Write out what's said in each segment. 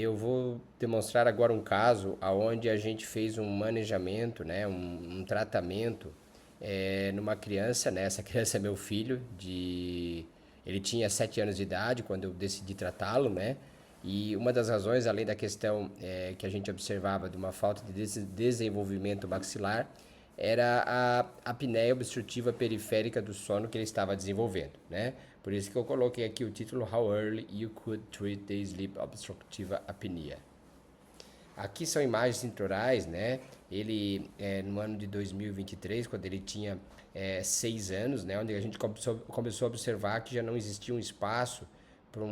eu vou demonstrar agora um caso onde a gente fez um manejamento, né, um tratamento numa criança, né, essa criança é meu filho, ele tinha 7 anos de idade quando eu decidi tratá-lo, né, e uma das razões, além da questão que a gente observava de uma falta de desenvolvimento maxilar, era a apneia obstrutiva periférica do sono que ele estava desenvolvendo, né? Por isso que eu coloquei aqui o título How Early You Could Treat the Sleep Obstructive Apnea. Aqui são imagens intraorais, né? Ele, no ano de 2023, quando ele tinha 6 anos, né? Onde a gente começou a observar que já não existia um espaço para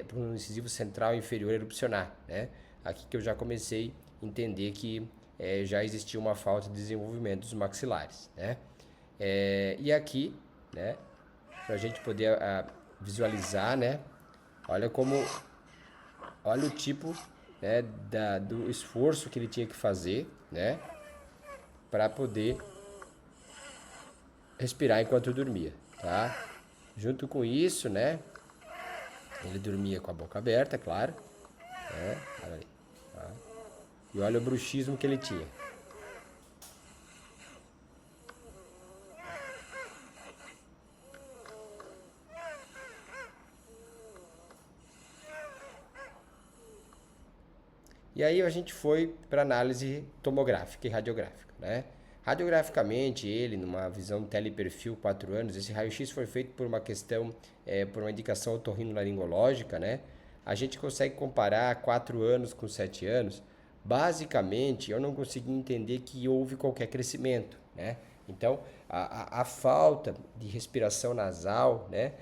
para um incisivo central inferior erupcionar, né? Aqui que eu já comecei a entender que já existia uma falta de desenvolvimento dos maxilares, né? E aqui, né? Para a gente poder visualizar, né? Olha como olha o tipo, né, do esforço que ele tinha que fazer, né, para poder respirar enquanto dormia, tá? Junto com isso, né, ele dormia com a boca aberta, claro, né? Olha aí, tá? E olha o bruxismo que ele tinha. E aí a gente foi para análise tomográfica e radiográfica, né? Radiograficamente, ele, numa visão teleperfil 4 anos, esse raio-x foi feito por uma questão, por uma indicação otorrinolaringológica, né? A gente consegue comparar 4 anos com 7 anos. Basicamente, eu não consegui entender que houve qualquer crescimento, né? Então, a falta de respiração nasal, né,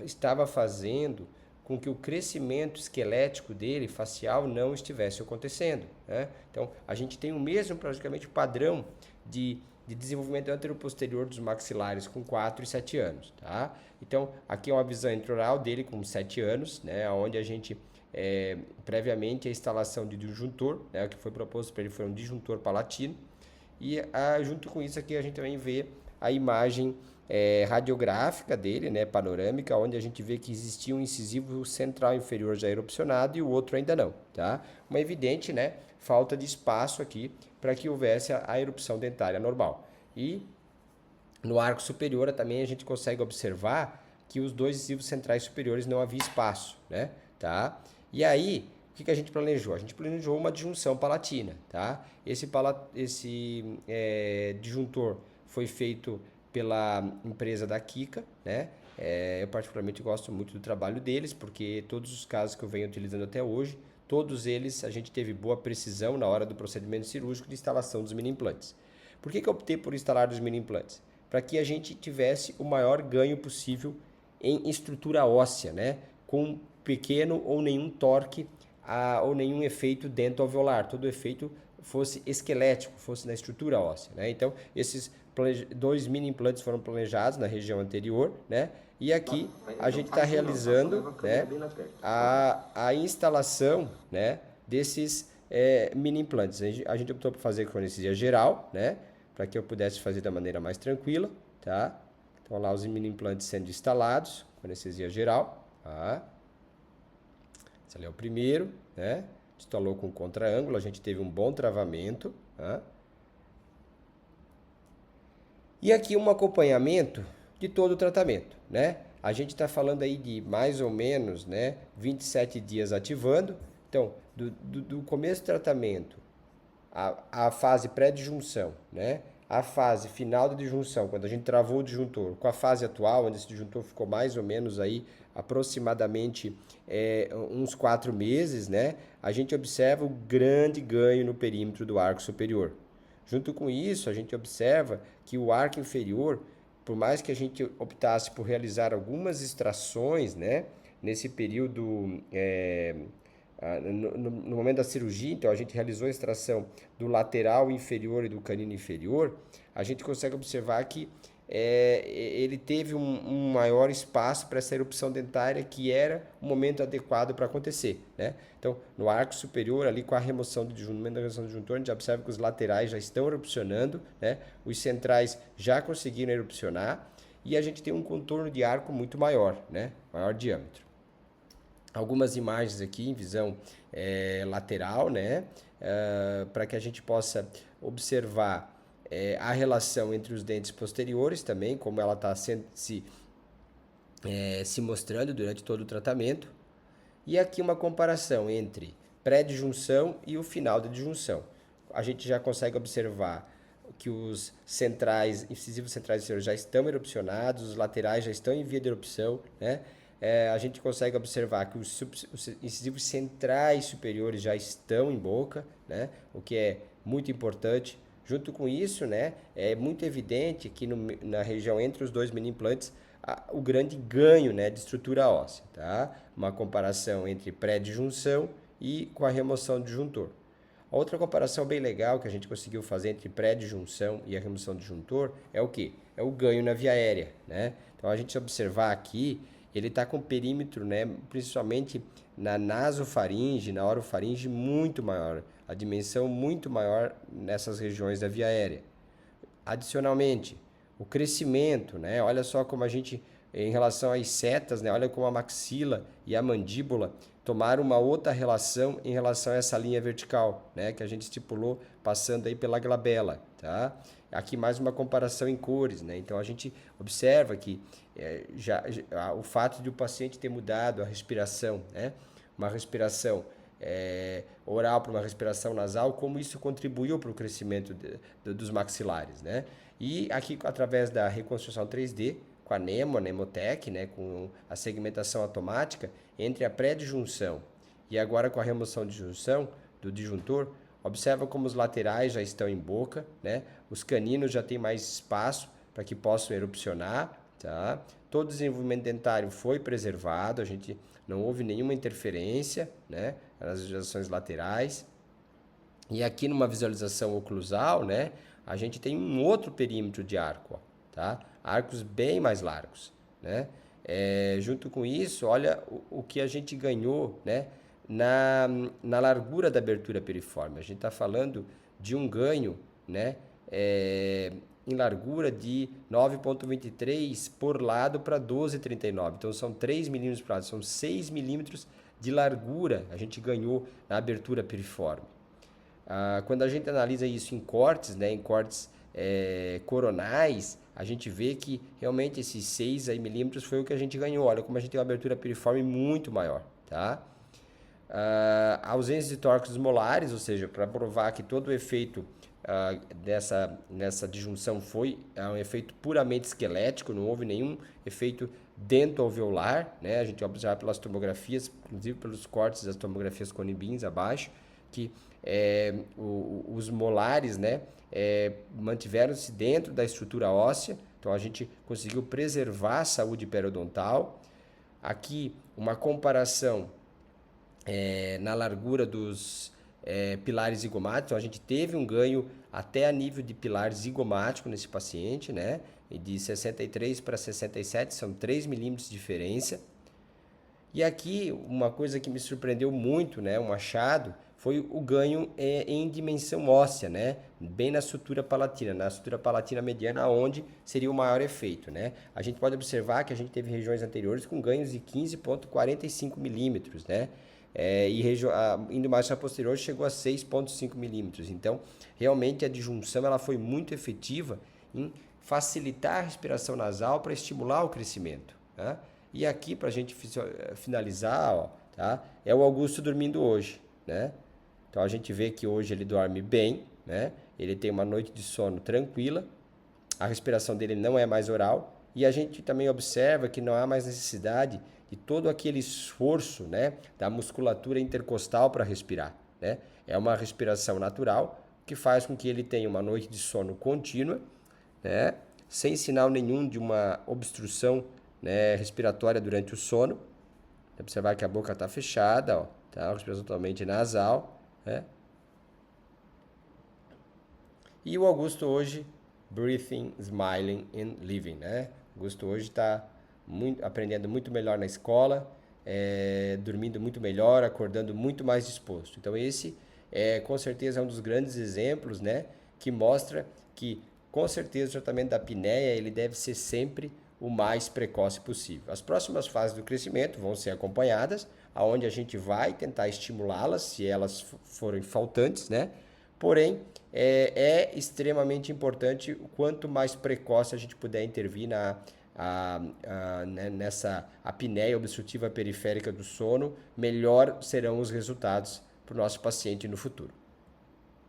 estava fazendo com que o crescimento esquelético dele, facial, não estivesse acontecendo, né? Então, a gente tem o mesmo, praticamente, padrão de desenvolvimento anteroposterior dos maxilares com 4 e 7 anos, tá? Então, aqui é uma visão intraoral dele com 7 anos, né? Onde a gente, previamente, a instalação de disjuntor, né? O que foi proposto para ele foi um disjuntor palatino. E junto com isso aqui a gente também vê a imagem radiográfica dele, né, panorâmica, onde a gente vê que existia um incisivo central inferior já erupcionado e o outro ainda não, tá? Uma evidente, né, falta de espaço aqui para que houvesse a erupção dentária normal. E no arco superior também a gente consegue observar que os dois incisivos centrais superiores não havia espaço, né, tá? E aí, o que a gente planejou? A gente planejou uma disjunção palatina, tá? Esse disjuntor foi feito pela empresa da Kika, né? Eu particularmente gosto muito do trabalho deles, porque todos os casos que eu venho utilizando até hoje, todos eles a gente teve boa precisão na hora do procedimento cirúrgico de instalação dos mini implantes. Por que eu optei por instalar os mini implantes? Para que a gente tivesse o maior ganho possível em estrutura óssea, né? Com pequeno ou nenhum torque ou nenhum efeito dento-alveolar, todo efeito fosse esquelético, fosse na estrutura óssea, né? Então, esses 2 mini implantes foram planejados na região anterior, né? E aqui a gente está realizando, né, a instalação, né, desses mini implantes. A gente optou por fazer com anestesia geral, né, para que eu pudesse fazer da maneira mais tranquila, tá? Então lá os mini implantes sendo instalados com anestesia geral, tá? Esse ali é o primeiro, né? Instalou com contra-ângulo, a gente teve um bom travamento, tá? E aqui um acompanhamento de todo o tratamento, né? A gente está falando aí de mais ou menos, né, 27 dias ativando. Então, do começo do tratamento, a fase pré-disjunção, né? A fase final da disjunção, quando a gente travou o disjuntor, com a fase atual, onde esse disjuntor ficou mais ou menos aí aproximadamente uns 4 meses, né? A gente observa o grande ganho no perímetro do arco superior. Junto com isso, a gente observa que o arco inferior, por mais que a gente optasse por realizar algumas extrações, né, nesse período, no momento da cirurgia, então a gente realizou a extração do lateral inferior e do canino inferior, a gente consegue observar que ele teve um maior espaço para essa erupção dentária, que era o momento adequado para acontecer, né? Então, no arco superior, ali com a remoção do disjuntor, a gente observa que os laterais já estão erupcionando, né? Os centrais já conseguiram erupcionar e a gente tem um contorno de arco muito maior, né? Maior diâmetro. algumas imagens aqui em visão lateral, né? Para que a gente possa observar a relação entre os dentes posteriores também, como ela está se mostrando durante todo o tratamento. E aqui uma comparação entre pré-disjunção e o final da disjunção. A gente já consegue observar que os incisivos centrais inferiores já estão erupcionados, os laterais já estão em via de erupção, né? A gente consegue observar que os incisivos centrais superiores já estão em boca, né? O que é muito importante. Junto com isso, né, é muito evidente que na região entre os dois mini implantes o grande ganho, né, de estrutura óssea, tá? Uma comparação entre pré-disjunção e com a remoção do disjuntor. A outra comparação bem legal que a gente conseguiu fazer entre pré-disjunção e a remoção do disjuntor é o quê? É o ganho na via aérea, né? Então a gente observar aqui, ele está com perímetro, né, principalmente na nasofaringe, na orofaringe, muito maior, a dimensão muito maior nessas regiões da via aérea. Adicionalmente, o crescimento, né? Olha só como a gente, em relação às setas, né? Olha como a maxila e a mandíbula tomaram uma outra relação em relação a essa linha vertical, né? Que a gente estipulou passando aí pela glabela, tá? Aqui mais uma comparação em cores, né? Então a gente observa que o fato de o paciente ter mudado a respiração, né? Uma respiração oral para uma respiração nasal, como isso contribuiu para o crescimento dos maxilares, né? E aqui, através da reconstrução 3D, com a Nemotec, né, com a segmentação automática, entre a pré-disjunção e agora com a remoção de disjunção, do disjuntor, observa como os laterais já estão em boca, né? Os caninos já têm mais espaço para que possam erupcionar, tá? Todo o desenvolvimento dentário foi preservado, a gente não houve nenhuma interferência, né, nas visualizações laterais. E aqui numa visualização oclusal, né, a gente tem um outro perímetro de arco, ó, tá? Arcos bem mais largos, né? Junto com isso, olha o que a gente ganhou, né, na largura da abertura piriforme. A gente está falando de um ganho, né, em largura de 9,23 por lado para 12,39. Então são 3 milímetros por lado, são 6 milímetros de largura a gente ganhou na abertura piriforme. Quando a gente analisa isso em cortes, né, em cortes coronais, a gente vê que realmente esses 6 milímetros foi o que a gente ganhou. Olha como a gente tem uma abertura piriforme muito maior, tá? A ausência de tórax molares, ou seja, para provar que todo o efeito nessa disjunção foi um efeito puramente esquelético, não houve nenhum efeito dento-alveolar, né? A gente observa pelas tomografias, inclusive pelos cortes das tomografias conibins abaixo, que os molares, né, mantiveram-se dentro da estrutura óssea, então a gente conseguiu preservar a saúde periodontal. Aqui uma comparação na largura dos pilares zigomáticos, então a gente teve um ganho até a nível de pilar zigomático nesse paciente, né, de 63 para 67, são 3 milímetros de diferença. E aqui uma coisa que me surpreendeu muito, né, um achado, foi o ganho em dimensão óssea, né? Bem na sutura palatina mediana, onde seria o maior efeito, né? A gente pode observar que a gente teve regiões anteriores com ganhos de 15,45 milímetros, né? Indo mais para posterior, chegou a 6,5 milímetros. Então, realmente a disjunção ela foi muito efetiva em facilitar a respiração nasal para estimular o crescimento, tá? E aqui, para a gente finalizar, ó, tá? É o Augusto dormindo hoje, né? Então a gente vê que hoje ele dorme bem, né? Ele tem uma noite de sono tranquila, a respiração dele não é mais oral e a gente também observa que não há mais necessidade de todo aquele esforço, né, da musculatura intercostal para respirar, né? É uma respiração natural que faz com que ele tenha uma noite de sono contínua, né, sem sinal nenhum de uma obstrução, né, respiratória durante o sono. Observar que a boca está fechada, ó, tá? Respiração totalmente nasal. E o Augusto hoje, breathing, smiling and living, né? O Augusto hoje está aprendendo muito melhor na escola, dormindo muito melhor, acordando muito mais disposto. Então esse com certeza é um dos grandes exemplos, né? Que mostra que com certeza o tratamento da apneia ele deve ser sempre o mais precoce possível. As próximas fases do crescimento vão ser acompanhadas, aonde a gente vai tentar estimulá-las se elas forem faltantes, né? Porém, é extremamente importante o quanto mais precoce a gente puder intervir nessa apneia obstrutiva periférica do sono, melhor serão os resultados para o nosso paciente no futuro.